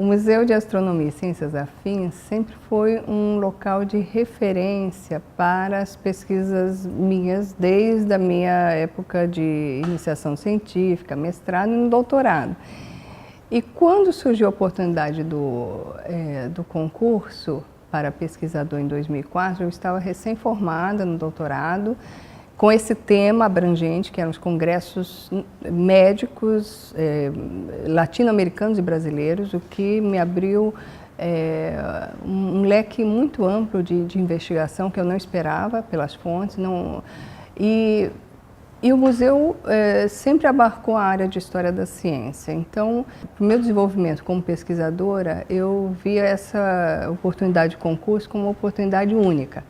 O Museu de Astronomia e Ciências Afins sempre foi um local de referência para as pesquisas minhas, desde a minha época de iniciação científica, mestrado e doutorado. E quando surgiu a oportunidade do concurso para pesquisador em 2004, eu estava recém-formada no doutorado, com esse tema abrangente, que eram os congressos médicos latino-americanos e brasileiros, o que me abriu um leque muito amplo de investigação que eu não esperava pelas fontes. E o museu sempre abarcou a área de história da ciência. Então, para o meu desenvolvimento como pesquisadora, eu via essa oportunidade de concurso como uma oportunidade única.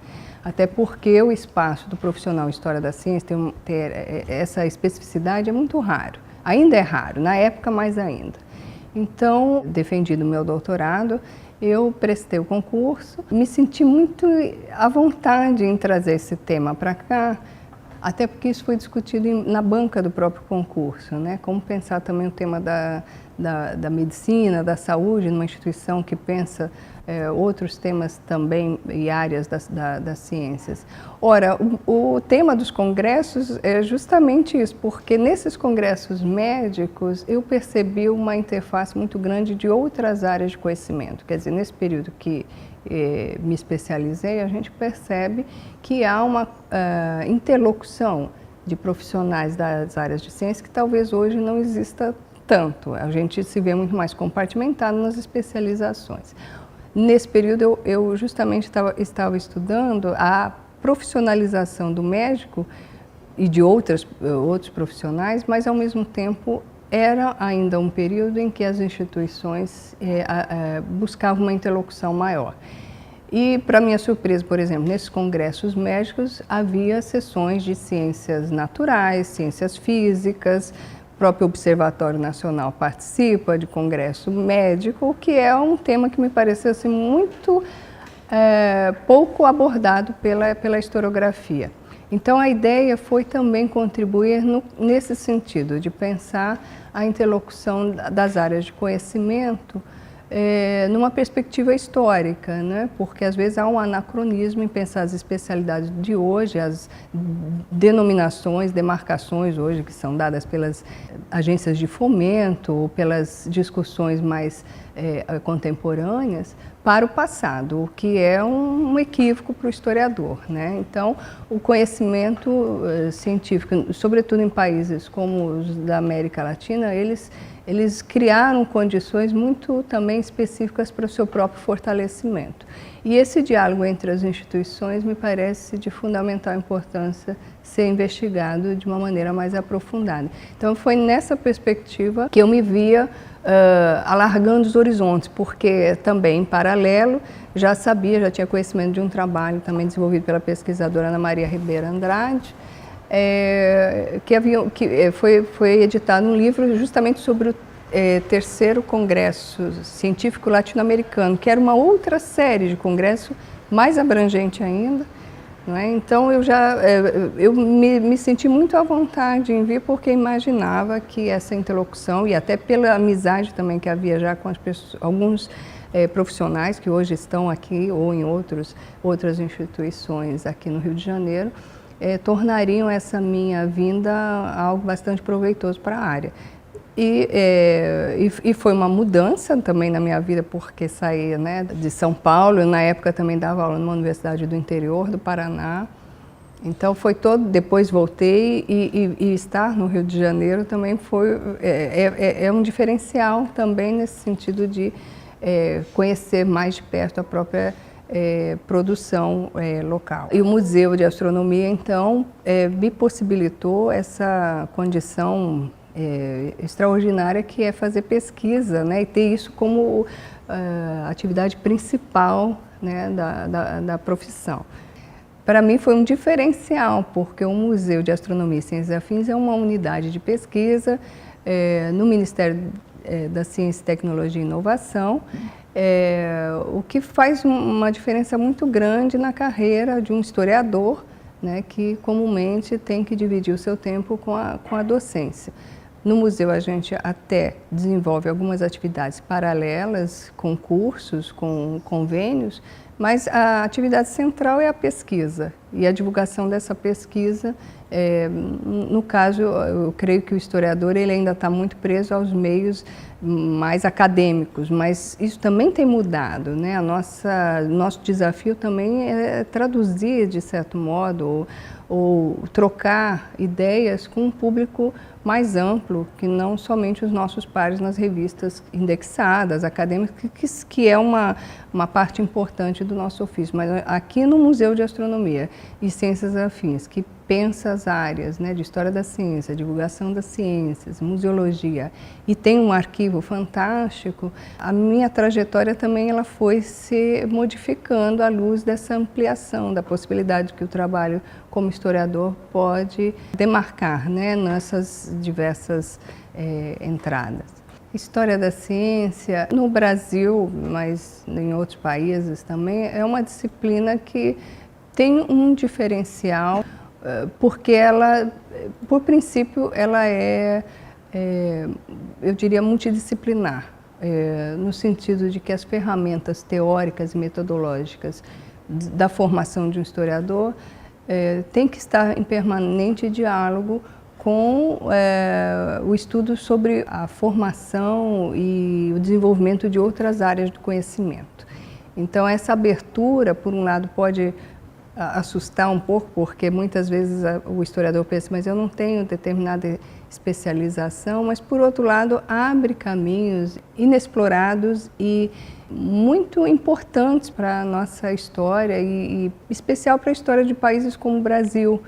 Até porque o espaço do profissional em História da Ciência ter essa especificidade é muito raro. Ainda é raro, na época mais ainda. Então, defendido o meu doutorado, eu prestei o concurso, me senti muito à vontade em trazer esse tema para cá, até porque isso foi discutido na banca do próprio concurso, né? Como pensar também o tema da medicina, da saúde, numa instituição que pensa outros temas também e áreas das ciências. Ora, o tema dos congressos é justamente isso, porque nesses congressos médicos eu percebi uma interface muito grande de outras áreas de conhecimento. Quer dizer, nesse período que me especializei, a gente percebe que há uma interlocução de profissionais das áreas de ciência que talvez hoje não exista tanto. A gente se vê muito mais compartimentado nas especializações. Nesse período eu justamente estava estudando a profissionalização do médico e de outros profissionais, mas ao mesmo tempo era ainda um período em que as instituições buscavam uma interlocução maior. E, para minha surpresa, por exemplo, nesses congressos médicos havia sessões de ciências naturais, ciências físicas, o próprio Observatório Nacional participa de congresso médico, o que é um tema que me pareceu assim, muito pouco abordado pela historiografia. Então, a ideia foi também contribuir nesse sentido, de pensar a interlocução das áreas de conhecimento numa perspectiva histórica, né? Porque às vezes há um anacronismo em pensar as especialidades de hoje, as denominações, demarcações hoje que são dadas pelas agências de fomento ou pelas discussões mais contemporâneas para o passado, o que é um equívoco para o historiador, né? Então, o conhecimento científico, sobretudo em países como os da América Latina, eles criaram condições muito também específicas para o seu próprio fortalecimento. E esse diálogo entre as instituições me parece de fundamental importância ser investigado de uma maneira mais aprofundada. Então, foi nessa perspectiva que eu me via alargando os horizontes, porque também, em paralelo, já tinha conhecimento de um trabalho também desenvolvido pela pesquisadora Ana Maria Ribeiro Andrade, que foi editado um livro justamente sobre o terceiro Congresso Científico Latino-Americano, que era uma outra série de congresso mais abrangente ainda, não é? Então eu me senti muito à vontade em vir, porque imaginava que essa interlocução, e até pela amizade também que havia já com alguns profissionais que hoje estão aqui ou em outras instituições aqui no Rio de Janeiro, tornariam essa minha vinda algo bastante proveitoso para a área. E foi uma mudança também na minha vida, porque saí, né, de São Paulo, eu na época também dava aula numa universidade do interior do Paraná, então foi depois voltei e estar no Rio de Janeiro também é um diferencial também nesse sentido de conhecer mais de perto a própria produção local. E o Museu de Astronomia, então, me possibilitou essa condição extraordinária que é fazer pesquisa, né, e ter isso como atividade principal, né, da profissão. Para mim foi um diferencial, porque o Museu de Astronomia e Ciências Afins é uma unidade de pesquisa no Ministério da Ciência, Tecnologia e Inovação, o que faz uma diferença muito grande na carreira de um historiador, né, que comumente tem que dividir o seu tempo com a docência. No museu a gente até desenvolve algumas atividades paralelas, com cursos, com convênios, mas a atividade central é a pesquisa e a divulgação dessa pesquisa. No caso, eu creio que o historiador ele ainda está muito preso aos meios mais acadêmicos, mas isso também tem mudado, né? Nosso desafio também é traduzir, de certo modo, ou trocar ideias com um público mais amplo, que não somente os nossos pares nas revistas indexadas, acadêmicas, que é uma parte importante do nosso ofício, mas aqui no Museu de Astronomia e Ciências Afins, que pensa as áreas, né, de História da Ciência, Divulgação das Ciências, Museologia, e tem um arquivo fantástico, a minha trajetória também ela foi se modificando à luz dessa ampliação, da possibilidade que o trabalho como historiador pode demarcar, né, nessas diversas entradas. História da ciência, no Brasil, mas em outros países também, é uma disciplina que tem um diferencial, porque ela, por princípio, ela eu diria, multidisciplinar, no sentido de que as ferramentas teóricas e metodológicas da formação de um historiador têm que estar em permanente diálogo com o estudo sobre a formação e o desenvolvimento de outras áreas do conhecimento. Então, essa abertura, por um lado, pode assustar um pouco, porque muitas vezes o historiador pensa, mas eu não tenho determinada especialização, mas por outro lado abre caminhos inexplorados e muito importantes para a nossa história e especial para a história de países como o Brasil,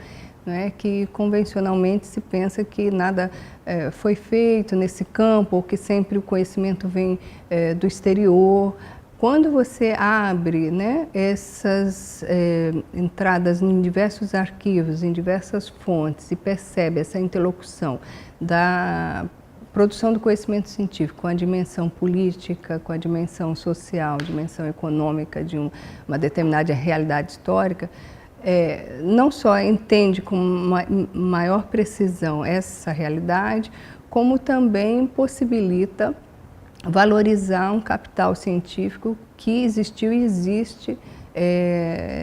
né, que convencionalmente se pensa que nada foi feito nesse campo, ou que sempre o conhecimento vem do exterior. Quando você abre, né, essas entradas em diversos arquivos, em diversas fontes, e percebe essa interlocução da produção do conhecimento científico com a dimensão política, com a dimensão social, dimensão econômica de uma determinada realidade histórica, não só entende com maior precisão essa realidade, como também possibilita valorizar um capital científico que existiu e existe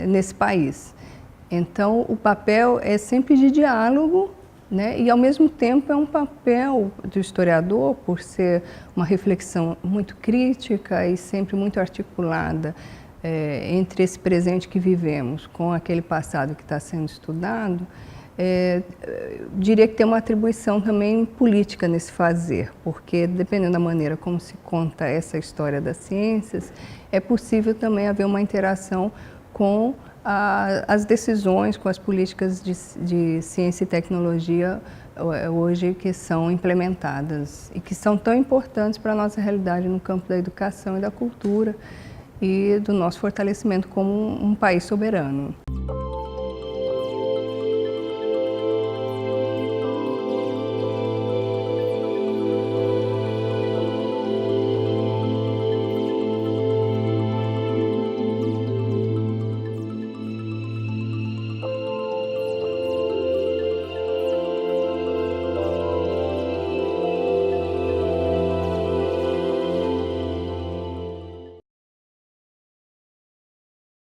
nesse país. Então, o papel é sempre de diálogo, né? E, ao mesmo tempo, é um papel do historiador, por ser uma reflexão muito crítica e sempre muito articulada entre esse presente que vivemos com aquele passado que está sendo estudado. Diria que tem uma atribuição também política nesse fazer, porque dependendo da maneira como se conta essa história das ciências, é possível também haver uma interação com as decisões, com as políticas de ciência e tecnologia hoje que são implementadas e que são tão importantes para a nossa realidade no campo da educação e da cultura e do nosso fortalecimento como um país soberano.